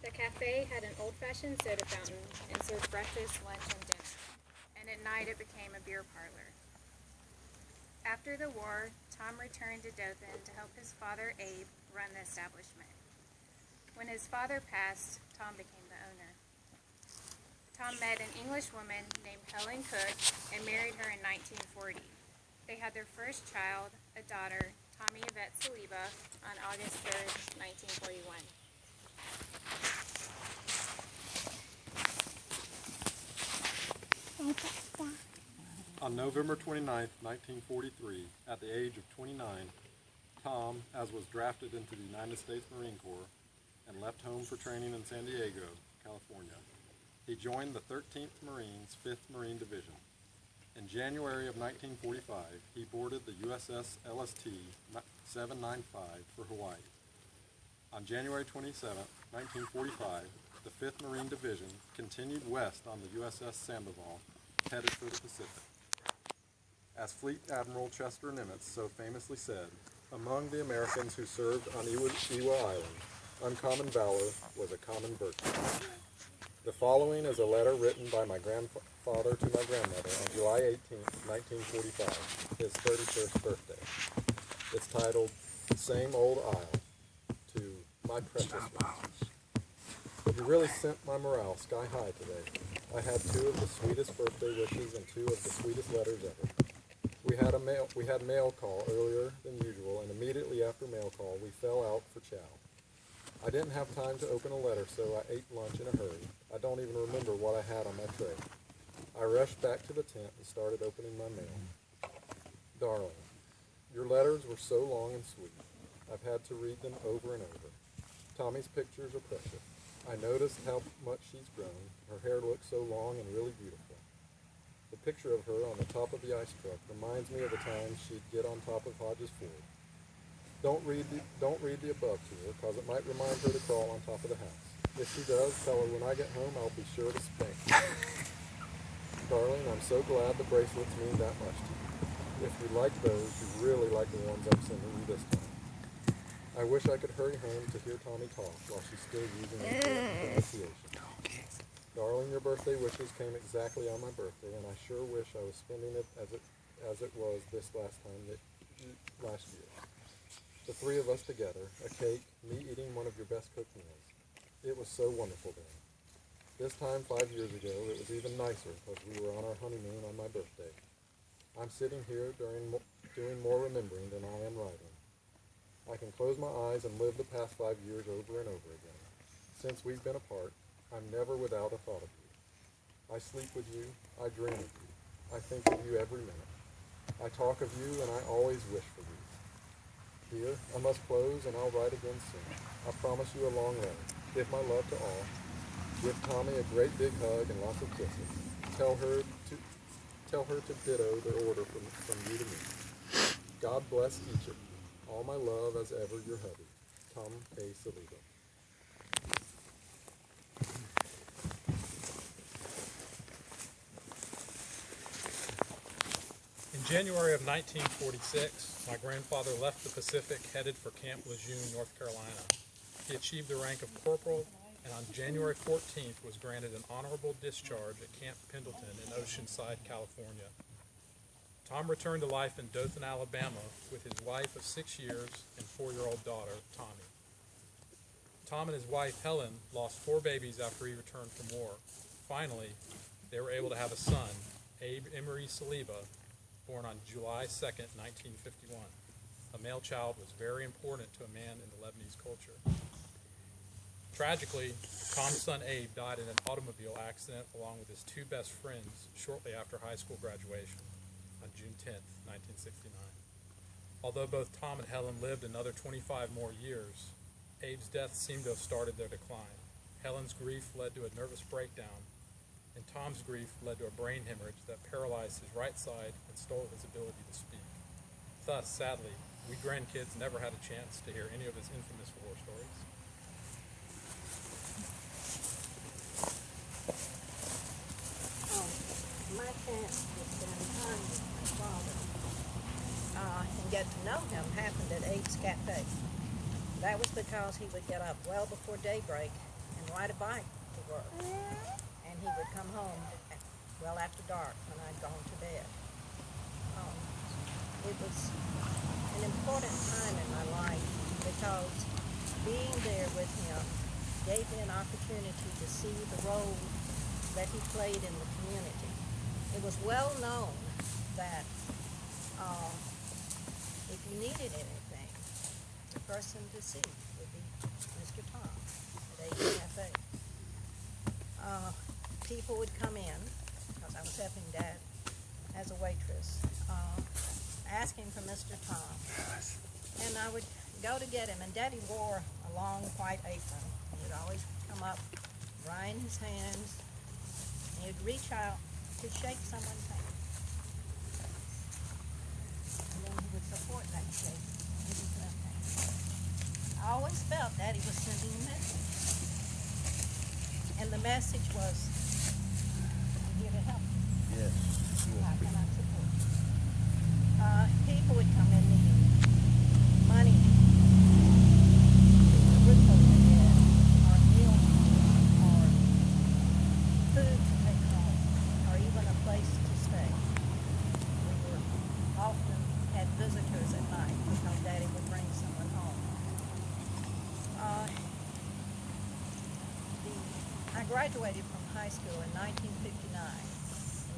The cafe had an old-fashioned soda fountain and served breakfast, lunch, and dinner, and at night it became a beer parlor. After the war, Tom returned to Dothan to help his father, Abe, run the establishment. When his father passed, Tom became the owner. Tom met an English woman named Helen Cook and married her in 1940. They had their first child, a daughter, Tom A Saliba, on August 3rd, 1941. On November 29, 1943, at the age of 29, Tom, as was drafted into the United States Marine Corps and left home for training in San Diego, California, he joined the 13th Marines, 5th Marine Division. In January of 1945, he boarded the USS LST 795 for Hawaii. On January 27, 1945, the 5th Marine Division continued west on the USS Sandoval, headed for the Pacific. As Fleet Admiral Chester Nimitz so famously said, among the Americans who served on Iwo Island, uncommon valor was a common virtue. The following is a letter written by my grandfather to my grandmother on July 18, 1945, his 31st birthday. It's titled, Same Old Isle, to my precious ones. You really sent my morale sky high today. I had two of the sweetest birthday wishes and two of the sweetest letters ever. We had mail call earlier than usual, and immediately after mail call, we fell out for chow. I didn't have time to open a letter, so I ate lunch in a hurry. I don't even remember what I had on my tray. I rushed back to the tent and started opening my mail. Darling, your letters were so long and sweet. I've had to read them over and over. Tommy's pictures are precious. I noticed how much she's grown. Her hair looks so long and really beautiful. The picture of her on the top of the ice truck reminds me of the time she'd get on top of Hodges Ford. Don't read the above to her, because it might remind her to crawl on top of the house. If she does, tell her when I get home I'll be sure to spank her. Darling, I'm so glad the bracelets mean that much to you. If you like those, you really like the ones I'm sending you this time. I wish I could hurry home to hear Tommy talk while she's still using the pronunciation. Darling, your birthday wishes came exactly on my birthday, and I sure wish I was spending it as it was this last year. The three of us together, a cake, me eating one of your best cooked meals. It was so wonderful then. This time 5 years ago, it was even nicer because we were on our honeymoon on my birthday. I'm sitting here doing more remembering than I am writing. I can close my eyes and live the past 5 years over and over again. Since we've been apart, I'm never without a thought of you. I sleep with you, I dream of you, I think of you every minute. I talk of you and I always wish for you. Dear, I must close and I'll write again soon. I promise you a long letter. Give my love to all. Give Tommy a great big hug and lots of kisses. Tell her to ditto the order from you to me. God bless each of you. All my love as ever, your hubby, Tom A Saliba. In January of 1946, my grandfather left the Pacific headed for Camp Lejeune, North Carolina. He achieved the rank of corporal, and on January 14th was granted an honorable discharge at Camp Pendleton in Oceanside, California. Tom returned to life in Dothan, Alabama with his wife of 6 years and 4-year-old daughter, Tommy. Tom and his wife, Helen, lost 4 babies after he returned from war. Finally, they were able to have a son, Abe Emery Saliba, born on July 2nd, 1951. A male child was very important to a man in the Lebanese culture. Tragically, Tom's son Abe died in an automobile accident along with his 2 best friends shortly after high school graduation on June 10th, 1969. Although both Tom and Helen lived another 25 more years, Abe's death seemed to have started their decline. Helen's grief led to a nervous breakdown, and Tom's grief led to a brain hemorrhage that paralyzed his right side and stole his ability to speak. Thus, sadly, we grandkids never had a chance to hear any of his infamous war stories. My chance to spend time with my father and get to know him happened at Abe's Cafe. That was because he would get up well before daybreak and ride a bike to work. And he would come home well after dark when I'd gone to bed. It was an important time in my life because being there with him gave me an opportunity to see the role that he played in the community. It was well known that if you needed anything, the person to see would be Mr. Tom at A's Cafe. People would come in, because I was helping Dad as a waitress, asking for Mr. Tom. And I would go to get him, and Daddy wore a long white apron. He would always come up, dry in his hands, and he'd reach out to shake someone's hand. And then he would support that shake with his left hand. I always felt Daddy was sending a message. And the message was, I'm here to help you. Yes. How can I support you? People would come in needing money, a roof over their head, or meals, or food to take home, or even a place to stay. We were often had visitors at night because Daddy would bring someone home. I graduated from high school in 1959.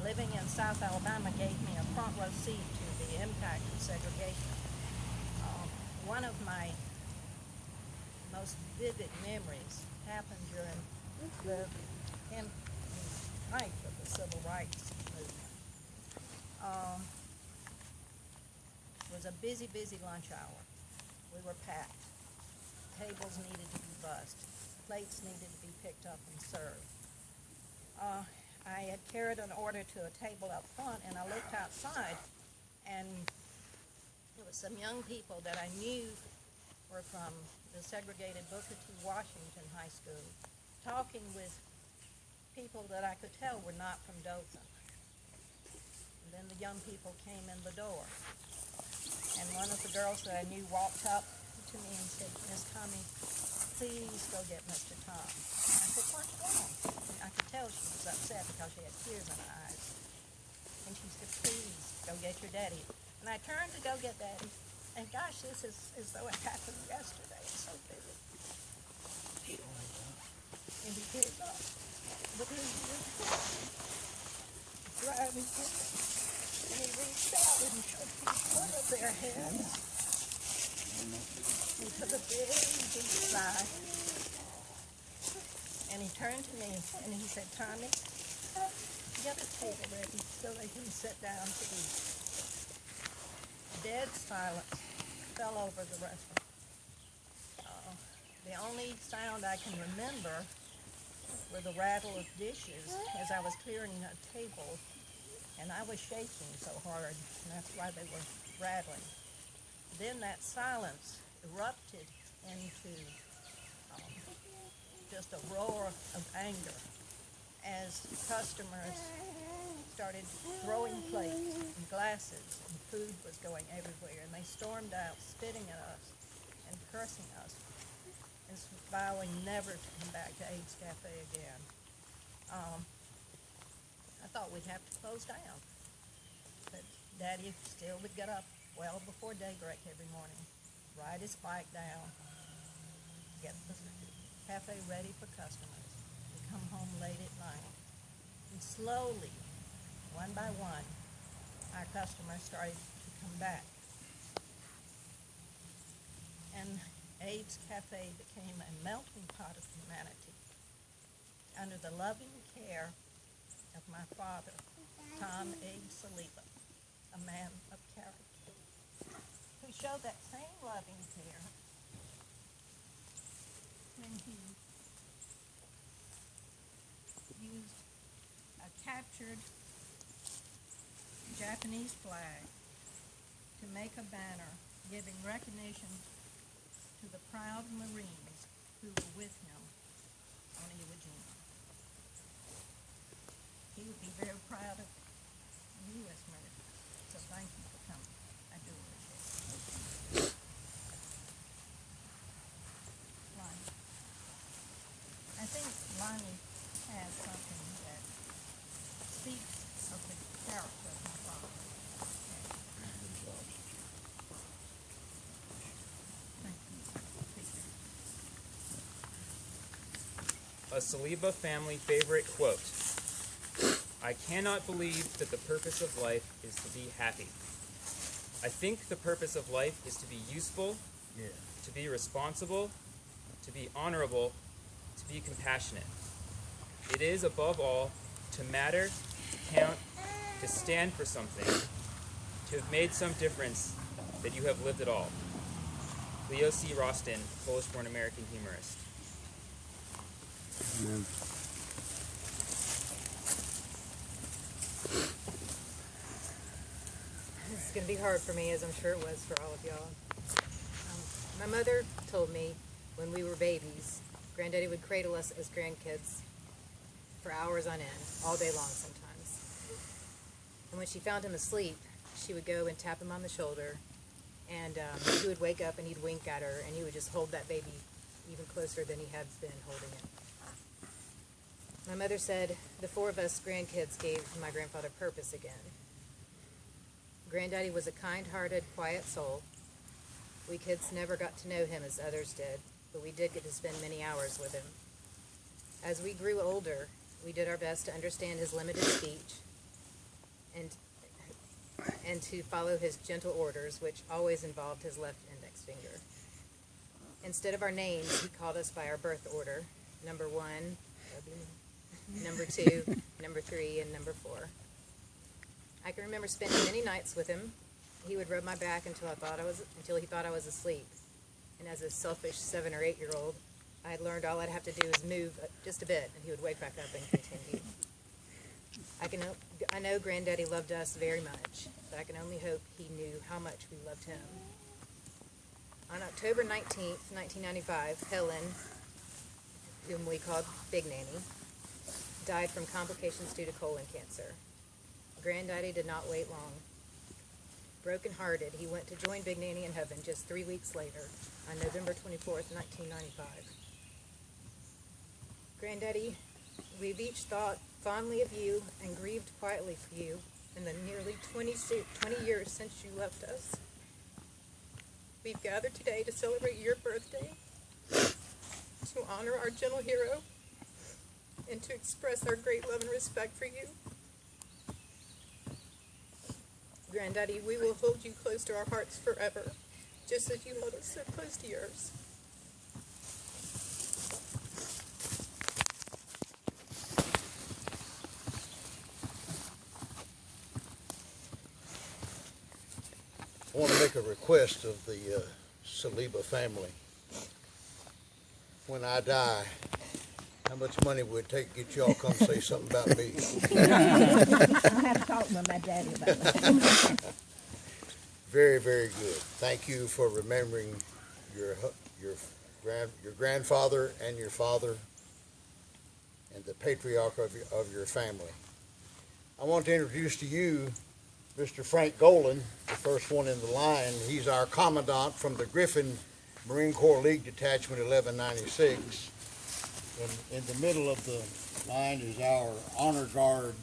Living in South Alabama gave me a front row seat to the impact of segregation. One of my most vivid memories happened during the height of the civil rights movement. It was a busy lunch hour. We were packed. Tables needed to be bussed. Plates needed to be picked up and served. I had carried an order to a table up front, and I looked outside, and there was some young people that I knew were from the segregated Booker T. Washington High School, talking with people that I could tell were not from Dothan. And then the young people came in the door, and one of the girls that I knew walked up to me and said, "Miss Tommy, please go get Mr. Tom." And I said, "What's wrong?" And I could tell she was upset because she had tears in her eyes. And she said, "Please go get your daddy." And I turned to go get Daddy, and gosh, this is as though it happened yesterday. It's so vivid. And he picked up the driving him, and he reached out and shook one of their hands. He took a big, deep sigh, and he turned to me and he said, "Tommy, get a table ready so they can sit down to eat." Dead silence fell over the restaurant. The only sound I can remember were the rattle of dishes as I was clearing a table, and I was shaking so hard, and that's why they were rattling. Then that silence erupted into just a roar of anger as customers started throwing plates and glasses, and food was going everywhere, and they stormed out spitting at us and cursing us and vowing never to come back to A's Cafe again. I thought we'd have to close down, but Daddy still would get up well before daybreak every morning, ride his bike down, get the cafe ready for customers, and come home late at night. And slowly, one by one, our customers started to come back. And A's Cafe became a melting pot of humanity under the loving care of my father, Tom A Saliba, a man of character, who showed that same loving care when he used a captured Japanese flag to make a banner giving recognition to the proud Marines who were with him on Iwo Jima. He would be very proud of you as Marines, so thank you for coming. I do appreciate it. Right. I think finally have something that speaks of the character of my father. A Saliba family favorite quote. I cannot believe that the purpose of life is to be happy. I think the purpose of life is to be useful, to be responsible, to be honorable, to be compassionate. It is, above all, to matter, to count, to stand for something, to have made some difference, that you have lived at all. Leo C. Rostin, Polish-born American humorist. Amen. It's going to be hard for me, as I'm sure it was for all of y'all. My mother told me when we were babies, Granddaddy would cradle us as grandkids for hours on end, all day long sometimes. And when she found him asleep, she would go and tap him on the shoulder, and he would wake up and he'd wink at her, and he would just hold that baby even closer than he had been holding it. My mother said the four of us grandkids gave my grandfather purpose again. Granddaddy was a kind-hearted, quiet soul. We kids never got to know him as others did, but we did get to spend many hours with him. As we grew older, we did our best to understand his limited speech and to follow his gentle orders, which always involved his left index finger. Instead of our names, he called us by our birth order, number 1, number 2, number 3, and number 4. I can remember spending many nights with him. He would rub my back until he thought I was asleep. And as a selfish 7 or 8-year-old, I had learned all I'd have to do is move just a bit, and he would wake back up and continue. I know Granddaddy loved us very much, but I can only hope he knew how much we loved him. On October 19th, 1995, Helen, whom we called Big Nanny, died from complications due to colon cancer. Granddaddy did not wait long. Broken-hearted, he went to join Big Nanny in heaven just 3 weeks later, on November 24th, 1995. Granddaddy, we've each thought fondly of you and grieved quietly for you in the nearly 20 years since you left us. We've gathered today to celebrate your birthday, to honor our gentle hero, and to express our great love and respect for you. Granddaddy, we will hold you close to our hearts forever, just as you hold us so close to yours. I want to make a request of the Saliba family. When I die, how much money would it take to get y'all come say something about me? I'll have to talk with my daddy about that. Very, very good. Thank you for remembering your grandfather and your father and the patriarch of your family. I want to introduce to you Mr. Frank Golan, the first one in the line. He's our commandant from the Griffin Marine Corps League Detachment 1196. And in the middle of the line is our honor guard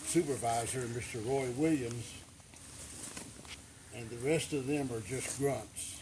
supervisor, Mr. Roy Williams. And the rest of them are just grunts.